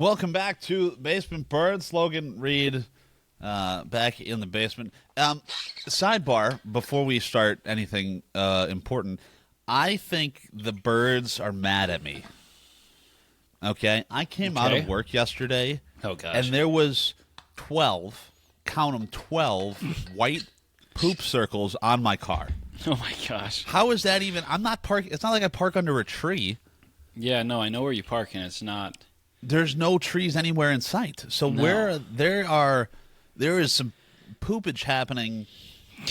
Welcome back to Basement Birds. Logan, Reid, back in the basement. Sidebar, before we start anything important, I think the birds are mad at me. Okay? I came out of work yesterday, Oh, gosh. and there was 12, count them, 12 white poop circles on my car. Oh, my gosh. How is that even? I'm not parking. It's not like I park under a tree. Yeah, no, I know where you park, and it's not. There's no trees anywhere in sight. So No. where there is some poopage happening,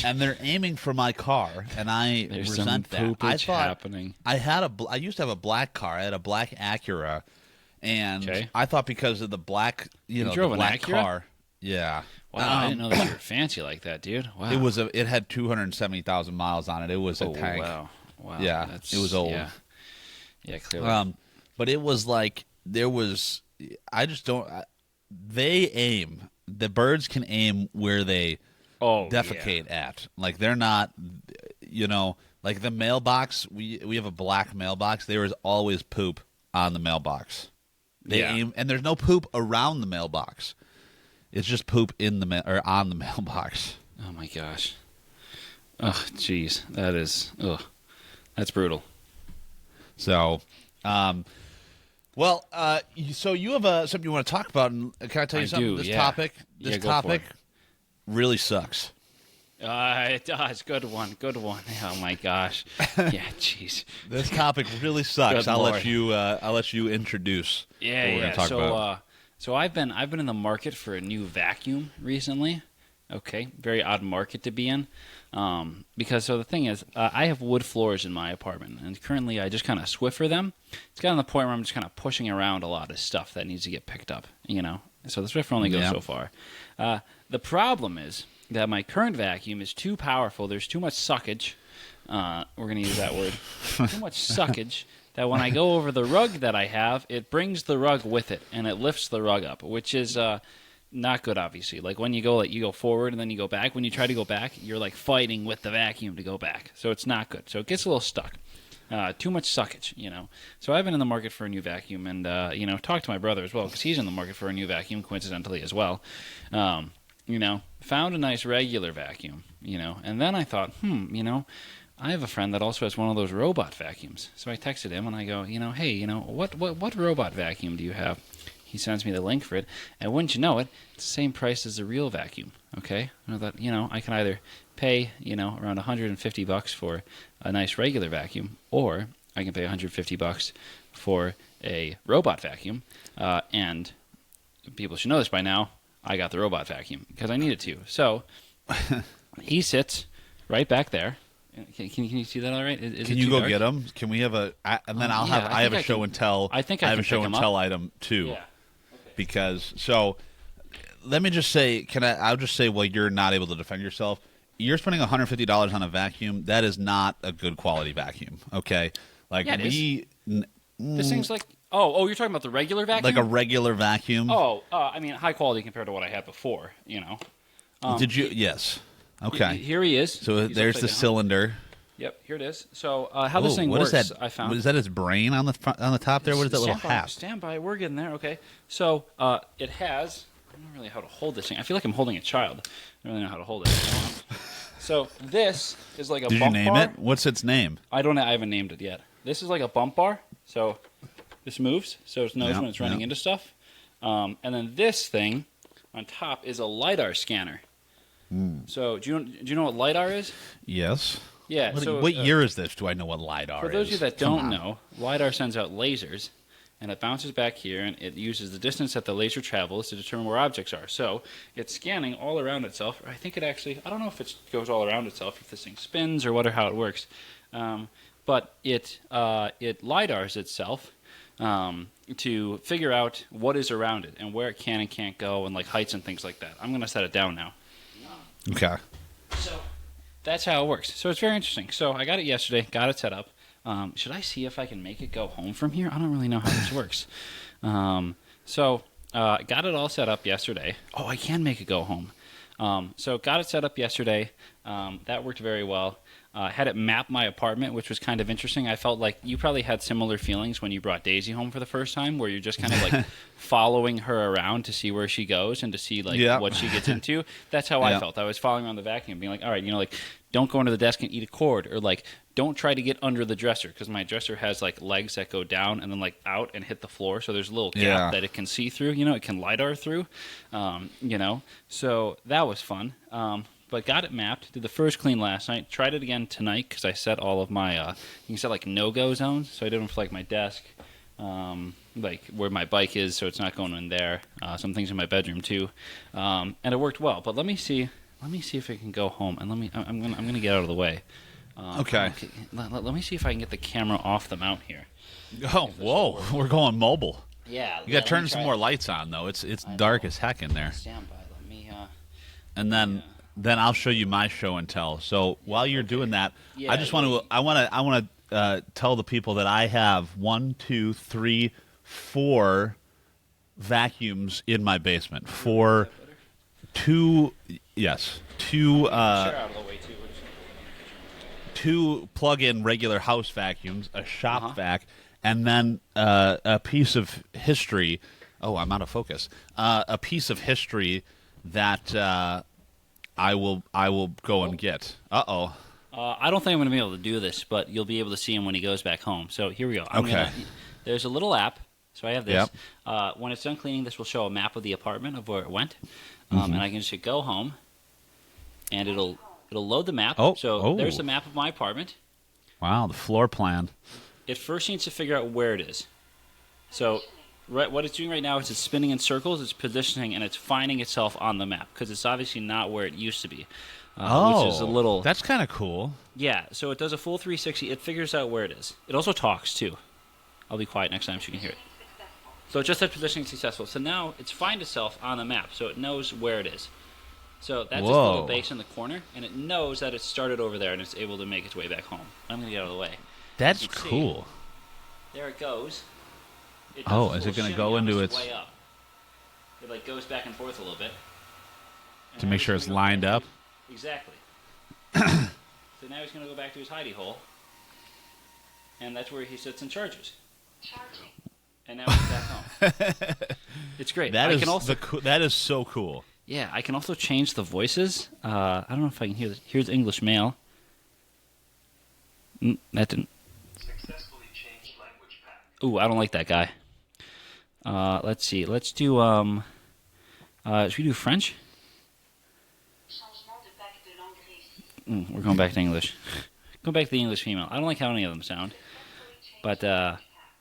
and they're aiming for my car, and I There's resent some that. poopage happening. I used to have a black car. I had a black Acura, and I thought because of the black, drove the an black Acura? car. Yeah. Wow, I didn't know that you were fancy like that, dude. Wow. It had 270,000 miles on it. It was a tank. Wow. Yeah, it was old. Yeah, clearly. But it was like I just don't. They aim. The birds can aim where they defecate at. Like they're not, like the mailbox. We have a black mailbox. There is always poop on the mailbox. They aim, and there's no poop around the mailbox. It's just poop in the or on the mailbox. Oh my gosh. Oh, jeez, that's brutal. So, so you have something you want to talk about, and can I tell you something? This topic really sucks. It does. Good one. Oh my gosh. Yeah, jeez. This topic really sucks. Good I'll Lord. let you introduce. What we're gonna talk about. So I've been in the market for a new vacuum recently. Okay, very odd market to be in. Because the thing is, I have wood floors in my apartment, and currently I just kind of Swiffer them. It's gotten to the point where I'm just kind of pushing around a lot of stuff that needs to get picked up, So the Swiffer only goes so far. The problem is that my current vacuum is too powerful. There's too much suckage. We're going to use that word. Too much suckage that when I go over the rug that I have, it brings the rug with it, and it lifts the rug up, which is not good, obviously. Like when you go forward and then you go back. When you try to go back, you're like fighting with the vacuum to go back. So it's not good. So it gets a little stuck. Too much suckage, So I've been in the market for a new vacuum, and talked to my brother as well because he's in the market for a new vacuum, coincidentally as well. Found a nice regular vacuum, and then I thought, I have a friend that also has one of those robot vacuums. So I texted him and I go, hey, what robot vacuum do you have? He sends me the link for it, and wouldn't you know it, it's the same price as the real vacuum. Okay, I thought, I can either pay, around $150 for a nice regular vacuum, or I can pay $150 for a robot vacuum. And people should know this by now. I got the robot vacuum because I needed to. So he sits right back there. Can you see that all right? Can you go get them? Can we have and then I have a show and tell. I think I have a show and tell item too. Yeah. Because let me just say, I'll just say, well, you're not able to defend yourself. You're spending $150 on a vacuum. That is not a good quality vacuum. Okay, like this thing's like you're talking about the regular vacuum, like a regular vacuum. I mean high quality compared to what I had before. Did you? Yes. Okay. Here he is. So there's the cylinder. Yep, here it is. So how this thing works, is that? I found. Is that his brain on the top there? What is that little hat? Stand by. We're getting there. Okay. So it has. I don't know really how to hold this thing. I feel like I'm holding a child. I don't really know how to hold it. So this is like a Did bump you name bar. it? What's its name? I haven't named it yet. This is like a bump bar. So this moves, so it knows when it's running into stuff. And then this thing on top is a LiDAR scanner. So do you know what LiDAR is? Yes. Yeah. What year is this? Do I know what LiDAR is? For those of you that don't know, LiDAR sends out lasers, and it bounces back here, and it uses the distance that the laser travels to determine where objects are. So it's scanning all around itself. I think it actually, I don't know if it goes all around itself, if this thing spins or what or how it works. But it LiDARs itself to figure out what is around it and where it can and can't go, and like heights and things like that. I'm going to set it down now. Okay. So that's how it works. So it's very interesting. So I got it yesterday, got it set up. Should I see if I can make it go home from here? I don't really know how this works. So got it all set up yesterday. Oh, I can make it go home. So got it set up yesterday. That worked very well. Had it map my apartment, which was kind of interesting. I felt like you probably had similar feelings when you brought Daisy home for the first time, where you're just kind of like following her around to see where she goes and to see like what she gets into. That's how I felt. I was following around the vacuum, being like, all right, like don't go under the desk and eat a cord, or like don't try to get under the dresser, because my dresser has like legs that go down and then like out and hit the floor, so there's a little gap that it can see through. It can LiDAR through. So that was fun. But got it mapped. Did the first clean last night. Tried it again tonight because I set all of my you can set like no-go zones. So I did them for like my desk, like where my bike is, so it's not going in there. Some things in my bedroom too, and it worked well. But let me see if I can go home, and I'm gonna get out of the way. Okay. Let me see if I can get the camera off the mount here. Oh, whoa! We're going mobile. Yeah. You got to turn some more lights on though. It's dark as heck in there. Stand by. Let me. And then. Then I'll show you my show and tell. So while you're doing that, I just want to tell the people that I have 1, 2, 3, 4 vacuums in my basement. Two plug-in regular house vacuums, a shop vac, and then a piece of history. Oh, I'm out of focus. A piece of history that. I will go and get. Uh-oh. I don't think I'm going to be able to do this, but you'll be able to see him when he goes back home. So here we go. There's a little app. So I have this. Yep. When it's done cleaning, this will show a map of the apartment of where it went. And I can just hit go home, and it'll load the map. There's the map of my apartment. Wow, the floor plan. It first needs to figure out where it is. So what it's doing right now is it's spinning in circles, it's positioning, and it's finding itself on the map, because it's obviously not where it used to be. Which is a little... That's kind of cool. Yeah, so it does a full 360. It figures out where it is. It also talks, too. I'll be quiet next time so you can hear it. So it just said positioning successful. So now it's find itself on the map, so it knows where it is. So that's this little base in the corner, and it knows that it started over there, and it's able to make its way back home. I'm going to get out of the way. That's cool. There it goes. Is it going to go into its... Way up. It like goes back and forth a little bit. To make sure it's lined up? Exactly. So now he's going to go back to his hidey hole. And that's where he sits and charges. And now he's back home. It's great. That is so cool. Yeah, I can also change the voices. I don't know if I can hear this. Here's English male. That didn't... Successfully changed language path. Ooh, I don't like that guy. Let's see. Let's do, should we do French? We're going back to English. Go back to the English female. I don't like how any of them sound. But,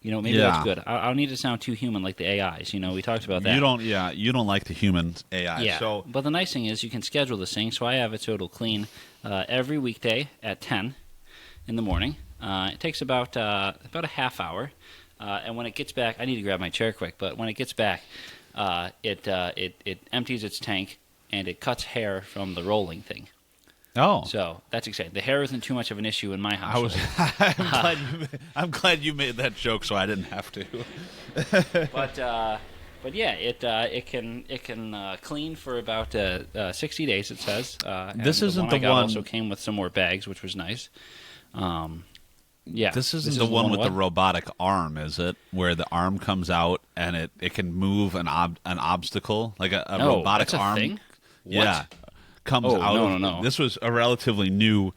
maybe that's good. I don't need to sound too human like the AIs. We talked about that. You don't like the human AI. Yeah, so. But the nice thing is you can schedule this thing. So I have it so it'll clean every weekday at 10 in the morning. It takes about a half hour. And when it gets back, I need to grab my chair quick, but when it gets back, it empties its tank, and it cuts hair from the rolling thing. Oh. So that's exciting. The hair isn't too much of an issue in my house. I'm glad you made that joke so I didn't have to. But yeah, it can clean for about 60 days, it says. This isn't the one also came with some more bags, which was nice. Yeah, this isn't the one with the robotic arm, is it? Where the arm comes out and it can move an obstacle, like a robotic arm. Thing? Yeah, comes out. No. This was a relatively new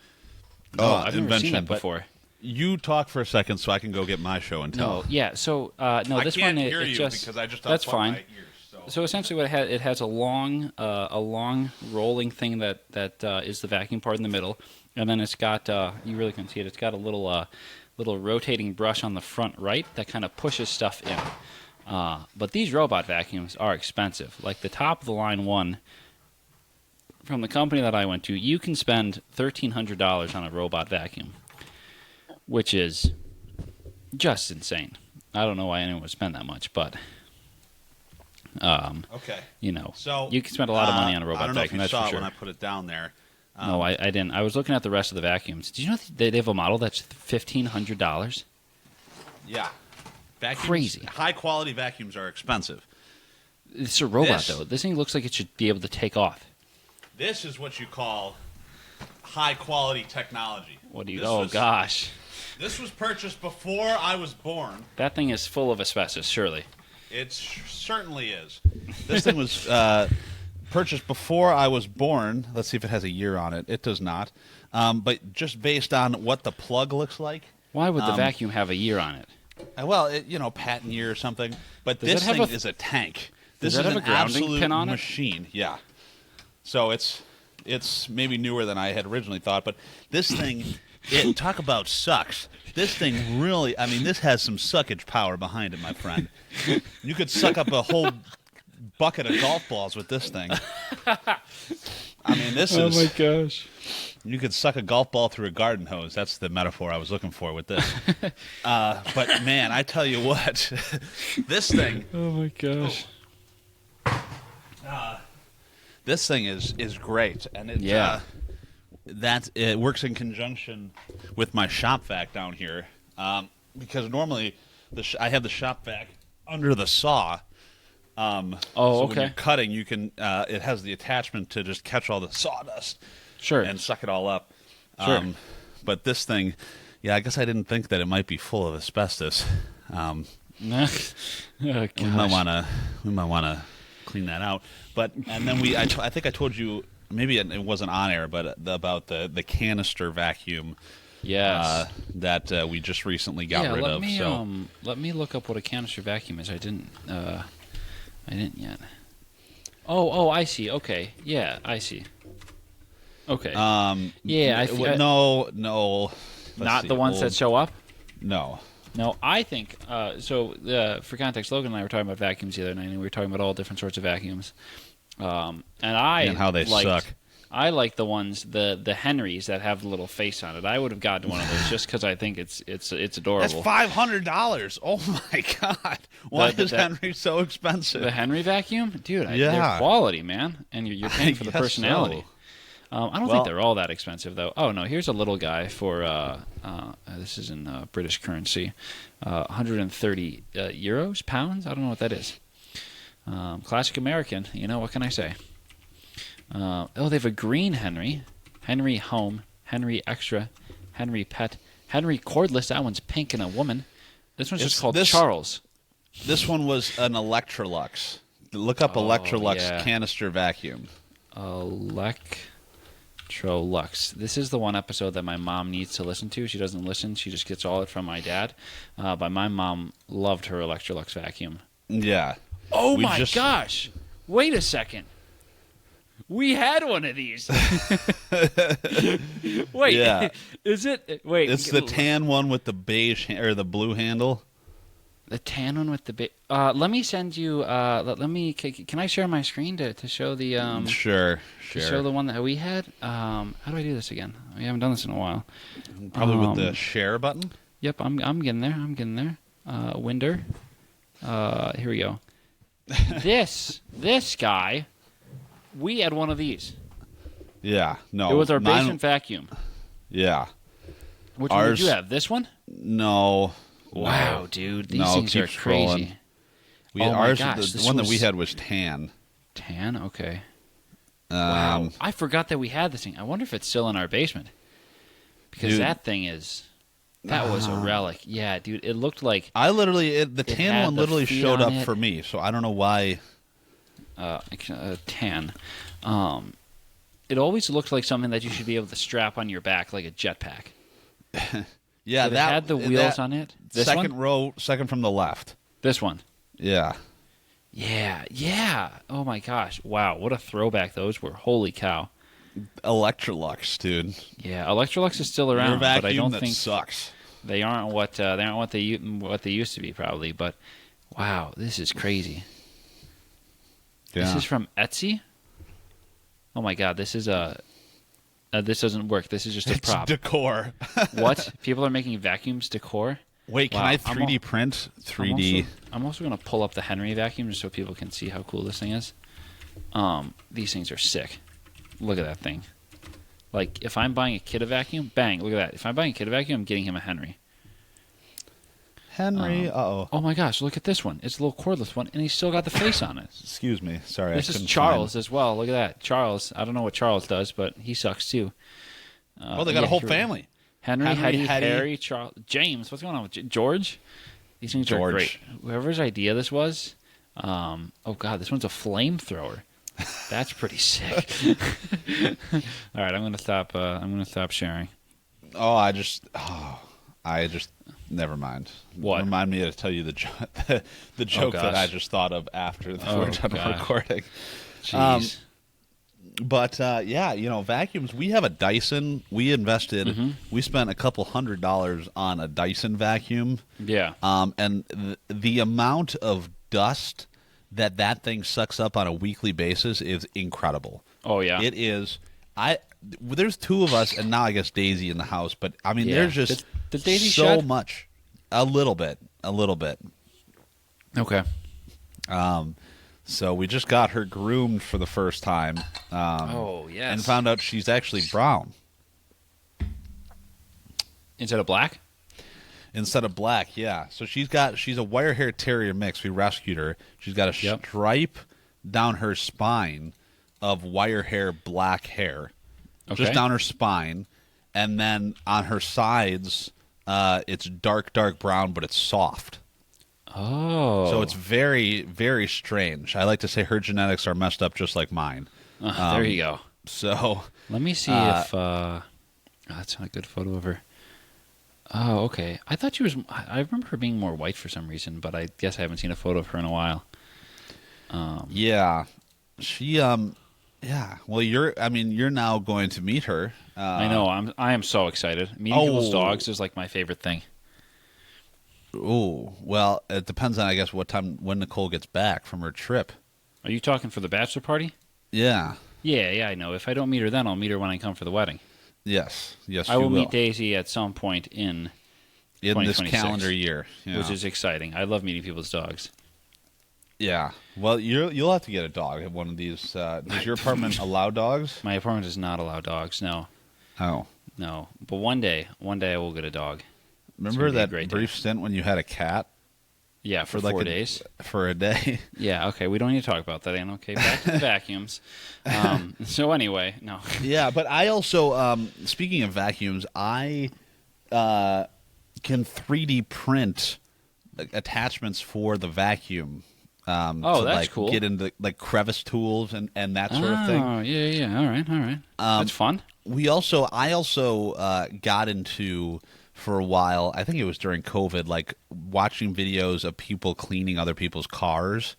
I've invention. never seen that before. You talk for a second so I can go get my show and tell. No, yeah. So this can't one hear it you just because I just that's fine. My ears, so essentially, what it has a long rolling thing that is the vacuum part in the middle. And then it's got, you really can see it, it's got a little rotating brush on the front right that kind of pushes stuff in. But these robot vacuums are expensive. Like the top of the line one from the company that I went to, you can spend $1,300 on a robot vacuum, which is just insane. I don't know why anyone would spend that much, but... okay. So, you can spend a lot of money on a robot vacuum, that's for sure. I don't know if you saw it when I put it down there. No, I didn't. I was looking at the rest of the vacuums. Did you know they have a model that's $1,500? Yeah. Vacuums, crazy. High-quality vacuums are expensive. It's a robot, though. This thing looks like it should be able to take off. This is what you call high quality technology. What do you? Gosh. This was purchased before I was born. That thing is full of asbestos, surely. It certainly is. This thing was purchased before I was born. Let's see if it has a year on it. It does not. But just based on what the plug looks like. Why would the vacuum have a year on it? Well, patent year or something. But this thing is a tank. This is an absolute pin on it? machine. Yeah. So it's maybe newer than I had originally thought. But this thing, talk about sucks. This thing really, this has some suckage power behind it, my friend. You could suck up a whole bucket of golf balls with this thing. This is... Oh, my gosh. You could suck a golf ball through a garden hose. That's the metaphor I was looking for with this. But, man, I tell you what, this thing... Oh, my gosh. This thing is great. And it works in conjunction with my shop vac down here, because normally I have the shop vac under the saw. So okay. when you're cutting, you can. It has the attachment to just catch all the sawdust, sure, and suck it all up. Sure. But this thing, I guess I didn't think that it might be full of asbestos. Oh, we might want to clean that out. And then I think I told you. Maybe it wasn't on air, but about the canister vacuum, yes, that we just recently got rid of. Let me look up what a canister vacuum is. I didn't yet. Oh, I see. Okay, yeah, I see. Okay. No. Not the ones that show up. No. No, I think so. For context, Logan and I were talking about vacuums the other night, and we were talking about all different sorts of vacuums. And how they suck. I like the ones, the Henrys that have the little face on it. I would have gotten one of those just because I think it's adorable. That's $500. Oh my god! Why is Henry so expensive? The Henry vacuum, dude. They're quality, man, and you're paying for the personality. So. I don't think they're all that expensive though. Oh no, here's a little guy for this is in British currency, 130 euros, pounds. I don't know what that is. Classic American, what can I say? They have a green Henry, Henry Home, Henry Extra, Henry Pet, Henry Cordless. That one's pink and a woman. This one's just called Charles. This one was an Electrolux. Look up Electrolux canister vacuum. Electrolux. This is the one episode that my mom needs to listen to. She doesn't listen. She just gets all it from my dad. But my mom loved her Electrolux vacuum. Yeah. Oh my gosh! Wait a second. We had one of these. Wait, is it? Wait, it's the tan one with the beige or the blue handle. The tan one with the beige. Let me send you. Let me. Can I share my screen to show the? Sure. To show the one that we had. How do I do this again? We haven't done this in a while. Probably with the share button. Yep, I'm getting there. Winder. Here we go. This guy, we had one of these. Yeah, no. It was our basement vacuum. Yeah. Which one did you have? This one? No. Wow, dude. These things are crazy. The one that we had was tan. Tan? Okay. Wow. I forgot that we had this thing. I wonder if it's still in our basement. Because that thing is... That was a relic. Yeah, dude. It looked like... the tan one literally showed up for me, so I don't know why... Tan. It always looked like something that you should be able to strap on your back like a jetpack. Yeah, it had the wheels on it. This second one? row, second from the left. This one. Yeah. Yeah. Oh my gosh. Wow, what a throwback those were. Holy cow. Electrolux, dude. Yeah, Electrolux is still around, but I don't think sucks. They aren't what they used to be probably. But wow, this is crazy. Yeah. This is from Etsy. Oh my god, this is this doesn't work. This is just a prop. It's decor. What? People are making vacuums decor? Wait, can I 3D print 3D? I'm also going to pull up the Henry vacuum just so people can see how cool this thing is. These things are sick. Look at that thing. Like, if I'm buying a kid a vacuum, bang, look at that. If I'm buying a kid a vacuum, I'm getting him a Henry. Uh-oh. Oh my gosh, look at this one. It's a little cordless one, and he's still got the face on it. Excuse me. Sorry, this is Charles as well. Look at that. Charles, I don't know what Charles does, but he sucks too. They got a whole family. Henry, Hetty, Harry, Charles, James. What's going on with George? These things are great. Whoever's idea this was, oh god, this one's a flamethrower. That's pretty sick. All right, I'm gonna stop. I'm gonna stop sharing. I just never mind. What? Remind me to tell you the joke that I just thought of after we're done recording. Jeez. But vacuums. We have a Dyson. We invested. We spent a couple $100 on a Dyson vacuum. Yeah. And the amount of dust that thing sucks up on a weekly basis is incredible. Oh yeah, it is. There's two of us, and now I guess Daisy in the house. But I mean, there's just Daisy so shed? much. A little bit. Okay. So we just got her groomed for the first time. Yes. And found out she's actually brown instead of black. Instead of black, yeah. So she's a wire hair terrier mix. We rescued her. She's got a stripe down her spine of wire hair black hair. Okay. Just down her spine. And then on her sides, it's dark brown, but it's soft. Oh. So it's very, very strange. I like to say her genetics are messed up just like mine. There you go. So let me see if that's not a good photo of her. Oh, okay. I thought she was. I remember her being more white for some reason, but I guess I haven't seen a photo of her in a while. Yeah, she. Yeah. Well, you're now going to meet her. I know. I am so excited. Meeting people's dogs is like my favorite thing. Oh, well, it depends on, I guess, when Nicole gets back from her trip. Are you talking for the bachelor party? Yeah. Yeah, I know. If I don't meet her then, I'll meet her when I come for the wedding. Yes, I will meet Daisy at some point in this calendar year, which is exciting. I love meeting people's dogs. Yeah. Well, you'll have to get a dog at one of these. Does your apartment allow dogs? My apartment does not allow dogs. No. Oh. No. But one day I will get a dog. Remember that brief stint when you had a cat? Yeah, for 4 days. For a day. Yeah, okay. We don't need to talk about that, Ann. Okay, back to the vacuums. So anyway, no. Yeah, but I also, speaking of vacuums, I can 3D print attachments for the vacuum. That's cool. Get into like crevice tools and that sort of thing. Oh, yeah. All right. That's fun. I also got into, for a while, I think it was during COVID, like watching videos of people cleaning other people's cars.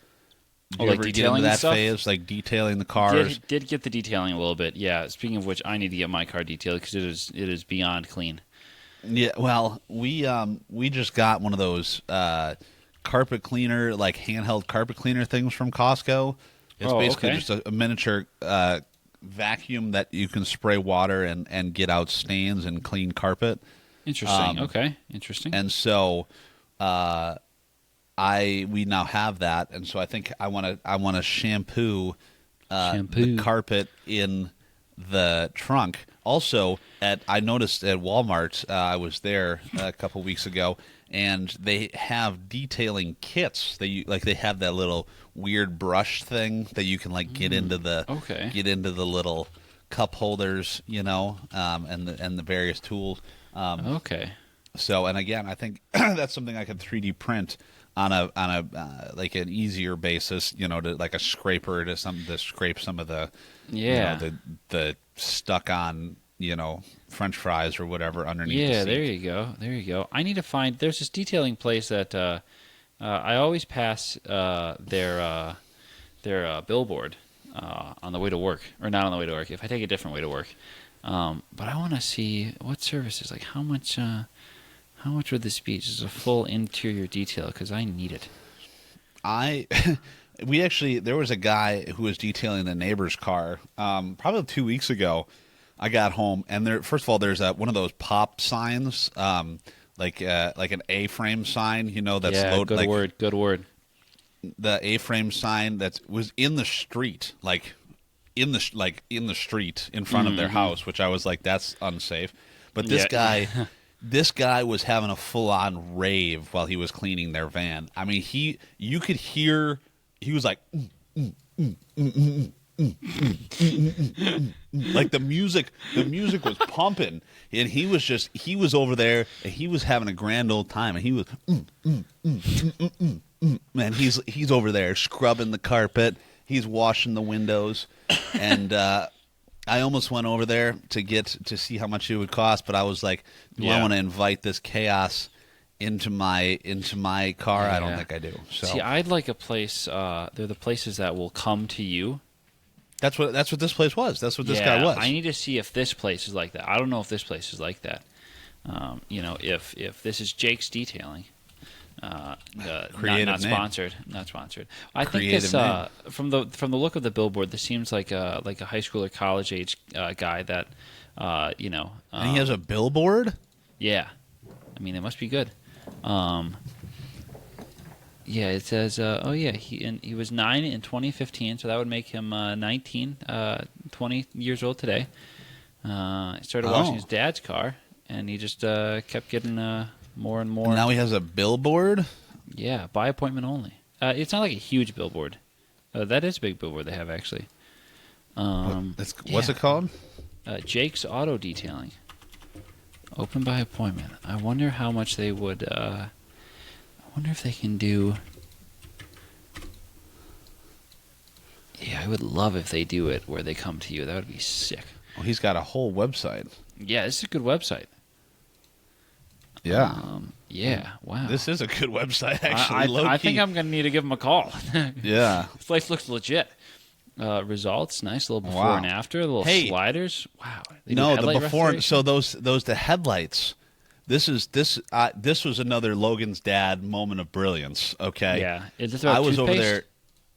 Did you ever get into that phase, like detailing the cars? Did get the detailing a little bit. Yeah. Speaking of which, I need to get my car detailed because it is beyond clean. Yeah. Well, we just got one of those carpet cleaner, like handheld carpet cleaner things from Costco. It's basically just a miniature vacuum that you can spray water and get out stains and clean carpet. Interesting. Okay. Interesting. And so, we now have that, and so I think I want to shampoo the carpet in the trunk. Also, I noticed at Walmart, I was there a couple weeks ago, and they have detailing kits. They have that little weird brush thing that you can get into the little cup holders, and the various tools. Okay. So, and again, I think that's something I could 3D print on a like an easier basis, to like a scraper to scrape some of the the stuck on French fries or whatever underneath. Yeah, the seat. There you go. I need to find. There's this detailing place that I always pass their billboard on the way to work, or not on the way to work. If I take a different way to work. But I want to see what services, like how much would this be? Just a full interior detail, because I need it. There was a guy who was detailing the neighbor's car, probably 2 weeks ago. I got home, and first of all, there's one of those pop signs, like an A-frame sign, that's loaded. Good word. The A-frame sign that was in the street, in the street in front of their house, which I was like, that's unsafe. But this guy was having a full-on rave while he was cleaning their van. I mean, you could hear, he was like, like the music was pumping, and he was over there, and he was having a grand old time, and he was man, he's over there scrubbing the carpet, he's washing the windows, and I almost went over there to see how much it would cost, but I was like, do I want to invite this chaos into my car? I don't think I do. So see, I'd like a place. They're the places that will come to you. That's what this place was. That's what this guy was. I need to see if this place is like that. I don't know if this place is like that. If this is Jake's Detailing, not sponsored. Not sponsored. I think this from the look of the billboard, this seems like a high school or college age guy that and he has a billboard. Yeah, I mean, it must be good. Yeah, it says, he was 9 in 2015, so that would make him 19, 20 years old today. He started washing his dad's car, and he just kept getting more and more. And now he has a billboard? Yeah, by appointment only. It's not like a huge billboard. That is a big billboard they have, actually. What's it called? Jake's Auto Detailing. Open by appointment. I wonder how much they would... I wonder if they can do... Yeah, I would love if they do it where they come to you. That would be sick. Oh, he's got a whole website. Yeah, this is a good website. Yeah. Yeah, wow. This is a good website, actually. I think I'm going to need to give him a call. Yeah. This place looks legit. Results, nice little before and after, little sliders. Wow. No, the before. So the headlights. This was another Logan's dad moment of brilliance. Okay. Yeah. Is this about toothpaste?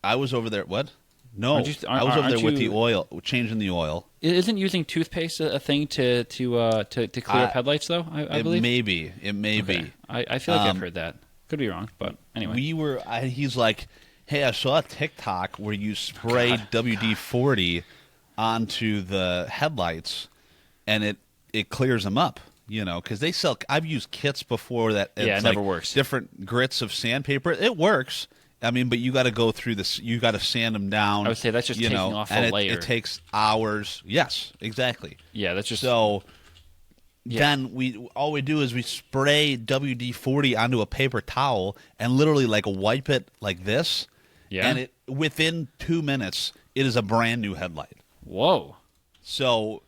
I was over there. What? No, I was over there with the oil, changing the oil. Isn't using toothpaste a thing to clear up headlights though? I believe it may be. I feel like I've heard that. Could be wrong, but anyway. He's like, hey, I saw a TikTok where you spray WD-40 onto the headlights, and it clears them up. Because they sell. I've used kits before that. It never works. Different grits of sandpaper. It works. I mean, but you got to go through this. You got to sand them down. I would say that's just taking off a layer. It takes hours. Yes, exactly. Yeah, that's just so. Yeah. Then all we do is we spray WD-40 onto a paper towel and literally like wipe it like this. Yeah. And within 2 minutes, it is a brand new headlight. Whoa. So.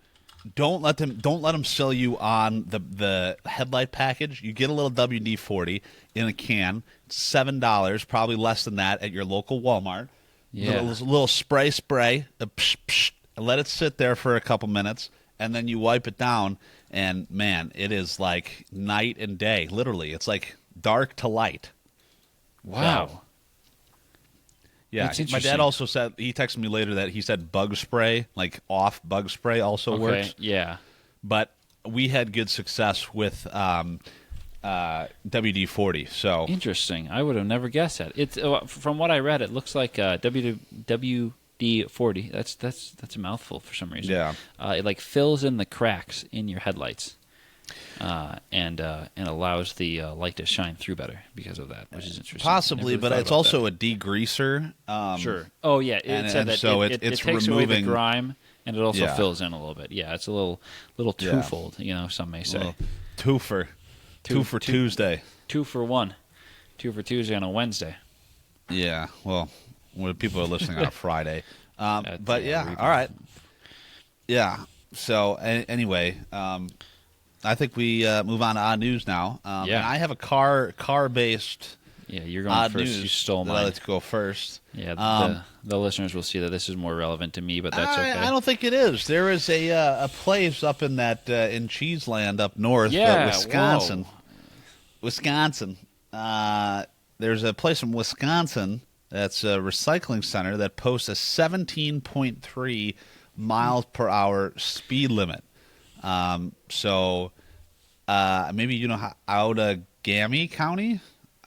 Don't let them sell you on the headlight package. You get a little WD-40 in a can. It's $7, probably less than that at your local Walmart. Yeah. Little spray, psh, psh, and let it sit there for a couple minutes, and then you wipe it down. And man, it is like night and day. Literally, it's like dark to light. Wow. So, yeah, my dad also said, he texted me later that he said bug spray, like off bug spray also works. Yeah. But we had good success with WD-40. So interesting. I would have never guessed that. It's from what I read, it looks like WD-40. That's a mouthful for some reason. Yeah. It like fills in the cracks in your headlights. And allows the light to shine through better because of that, which is interesting. Possibly, but it's also a degreaser. Sure. Oh yeah, it said that so it takes removing away the grime, and it also fills in a little bit. Yeah, it's a little twofold. Some may say. Two for Tuesday. 2 for 1. 2 for Tuesday on a Wednesday. Yeah. Well, when people are listening on a Friday. But yeah, all right. Yeah. So anyway. I think we move on to odd news now. And I have a car-based. Yeah, you're going first. News. You stole mine. Let's go first. Yeah, the listeners will see that this is more relevant to me, but that's okay. I don't think it is. There is a place up in that in Cheeseland up north, Wisconsin. Whoa. Wisconsin. There's a place in Wisconsin that's a recycling center that posts a 17.3 miles per hour speed limit. So maybe Outagamie County?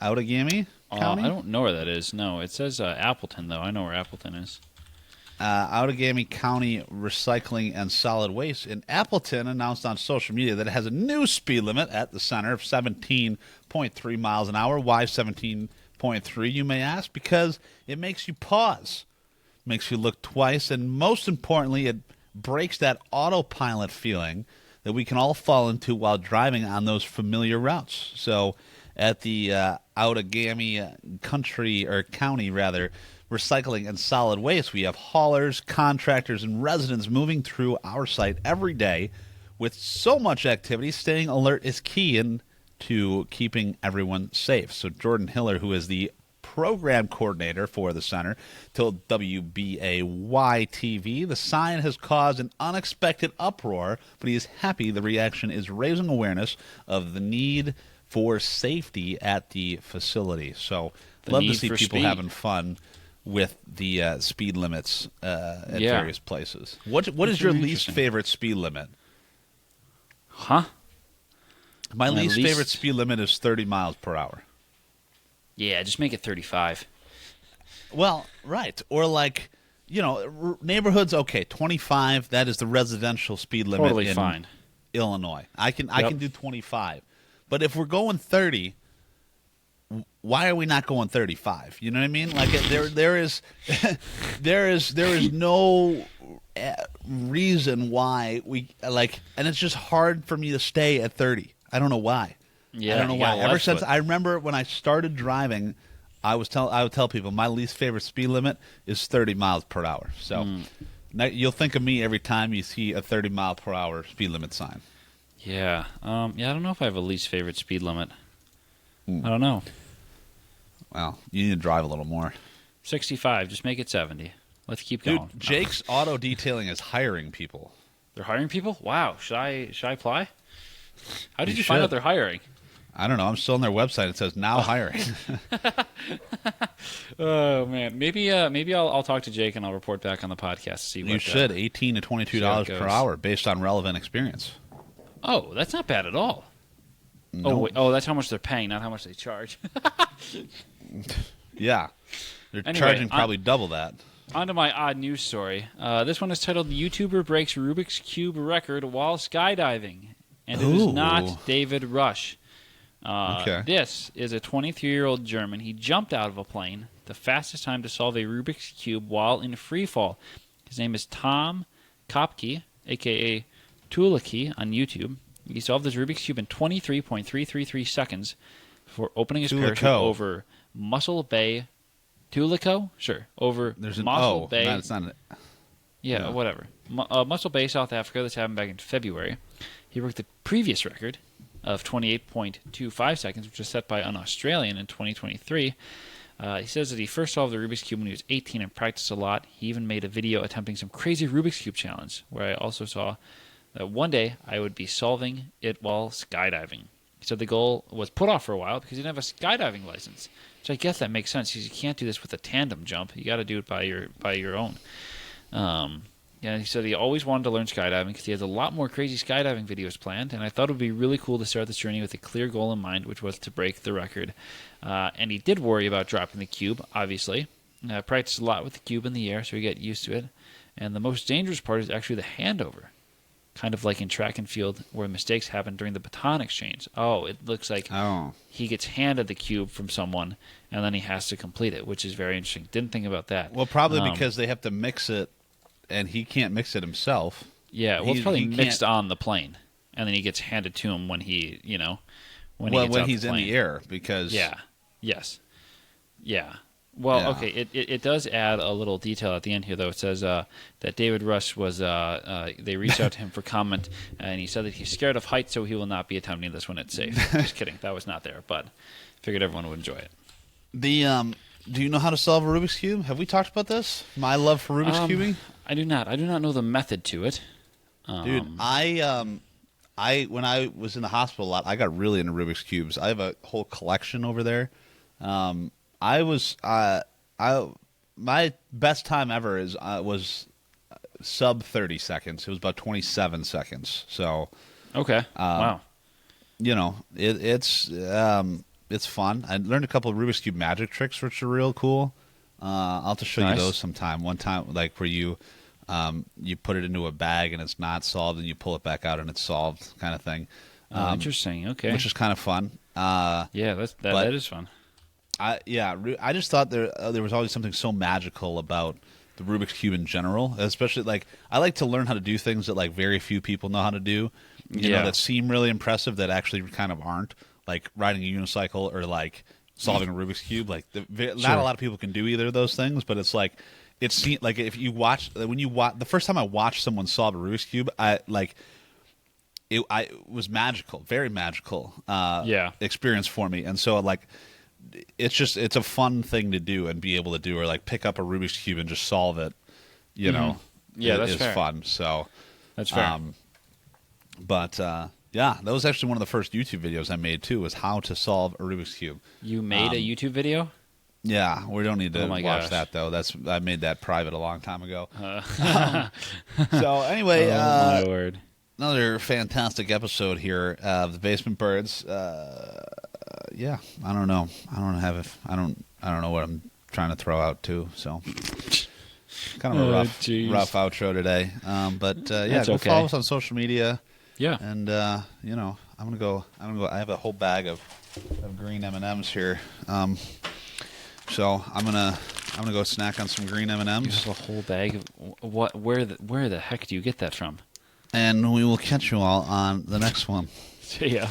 Outagamie County? I don't know where that is. No, it says Appleton, though. I know where Appleton is. Outagamie County Recycling and Solid Waste in Appleton announced on social media that it has a new speed limit at the center of 17.3 miles an hour. Why 17.3, you may ask? Because it makes you pause makes you look twice, and most importantly, it breaks that autopilot feeling that we can all fall into while driving on those familiar routes. So at the Outagamie county, recycling and solid waste, we have haulers, contractors, and residents moving through our site every day. With so much activity, staying alert is key into keeping everyone safe. So Jordan Hiller, who is the program coordinator for the center, told WBAY-TV the sign has caused an unexpected uproar, but he is happy the reaction is raising awareness of the need for safety at the facility. So love to see people having fun with the speed limits at various places. What is your least favorite speed limit? Huh? My least favorite speed limit is 30 miles per hour. Yeah, just make it 35. Well, right. Or like, neighborhoods, okay, 25, that is the residential speed limit in fine. Illinois. I can do 25. But if we're going 30, why are we not going 35? You know what I mean? Like there is no reason wwhy we and it's just hard for me to stay at 30. I don't know why. Yeah, I don't know why. Ever since I remember when I started driving, I would tell people my least favorite speed limit is 30 miles per hour. So you'll think of me every time you see a 30 mile per hour speed limit sign. Yeah. I don't know if I have a least favorite speed limit. I don't know. Well, you need to drive a little more. 65. Just make it 70. Let's keep going. Dude, Jake's Auto Detailing is hiring people. They're hiring people? Wow. Should I apply? How did you find out they're hiring? I don't know. I'm still on their website. It says now hiring. Oh man, maybe I'll talk to Jake and I'll report back on the podcast to see what you should. $18 to $22 per hour based on relevant experience. Oh, that's not bad at all. No. Oh, wait, that's how much they're paying, not how much they charge. Yeah, they're charging probably double that. On to my odd news story. This one is titled "YouTuber Breaks Rubik's Cube Record While Skydiving," and it is not David Rush. Okay. This is a 23-year-old German. He jumped out of a plane, the fastest time to solve a Rubik's Cube while in free fall. His name is Tom Kopke, a.k.a. Tulaki on YouTube. He solved his Rubik's Cube in 23.333 seconds before opening his parachute over Muscle Bay. Tulico? Sure. Over Muscle Bay. No, it's not whatever. Muscle Bay, South Africa. This happened back in February. He broke the previous record of 28.25 seconds, which was set by an Australian in 2023. He says that he first solved the Rubik's Cube when he was 18 and practiced a lot. He even made a video attempting some crazy Rubik's Cube challenge, where I also saw that one day I would be solving it while skydiving. He said the goal was put off for a while because he didn't have a skydiving license, which I guess that makes sense because you can't do this with a tandem jump. You got to do it by your own. He said he always wanted to learn skydiving because he has a lot more crazy skydiving videos planned, and I thought it would be really cool to start this journey with a clear goal in mind, which was to break the record. And he did worry about dropping the cube, obviously. Practiced a lot with the cube in the air, so he got used to it. And the most dangerous part is actually the handover, kind of like in track and field where mistakes happen during the baton exchange. Oh, it looks like he gets handed the cube from someone, and then he has to complete it, which is very interesting. Didn't think about that. Well, probably because they have to mix it, and he can't mix it himself. Yeah, well, it's probably mixed on the plane, and then he gets handed to him when he, when he's in the air, because Well, okay, it does add a little detail at the end here, though. It says that David Rush was, they reached out to him for comment, and he said that he's scared of heights, so he will not be attempting this when it's safe. Just kidding, that was not there, but figured everyone would enjoy it. Do you know how to solve a Rubik's Cube? Have we talked about this? My love for Rubik's cubing? I do not. I do not know the method to it. Dude, when I was in the hospital a lot, I got really into Rubik's Cubes. I have a whole collection over there. My best time ever was sub 30 seconds. It was about 27 seconds. So, okay, wow. It's fun. I learned a couple of Rubik's Cube magic tricks, which are real cool. I'll have to show you those sometime. One time, like where you put it into a bag and it's not solved, and you pull it back out and it's solved, kind of thing. Interesting. Okay, which is kind of fun. That is fun. I just thought there was always something so magical about the Rubik's Cube in general, especially like I like to learn how to do things that like very few people know how to do, you know, that seem really impressive that actually kind of aren't, like riding a unicycle or like solving a Rubik's Cube. Like not a lot of people can do either of those things, but it's like it seems like if you watch the first time I watched someone solve a Rubik's Cube, it was magical, very magical experience for me. And so like it's a fun thing to do and be able to do, or like pick up a Rubik's Cube and just solve it, you know. Yeah, that's fair. Fun. So that's fair. Yeah, that was actually one of the first YouTube videos I made too, was how to solve a Rubik's Cube. You made a YouTube video? Yeah, we don't need to watch that though. I made that private a long time ago. So anyway, my word. Another fantastic episode here of the Basement Birds. Yeah, I don't know. I don't know what I'm trying to throw out too. So kind of a rough outro today. But yeah, go follow us on social media. Yeah, and you know, I'm gonna go. I have a whole bag of green M&Ms here. So I'm gonna go snack on some green M&Ms. You have a whole bag of what? Where the heck do you get that from? And we will catch you all on the next one. See ya.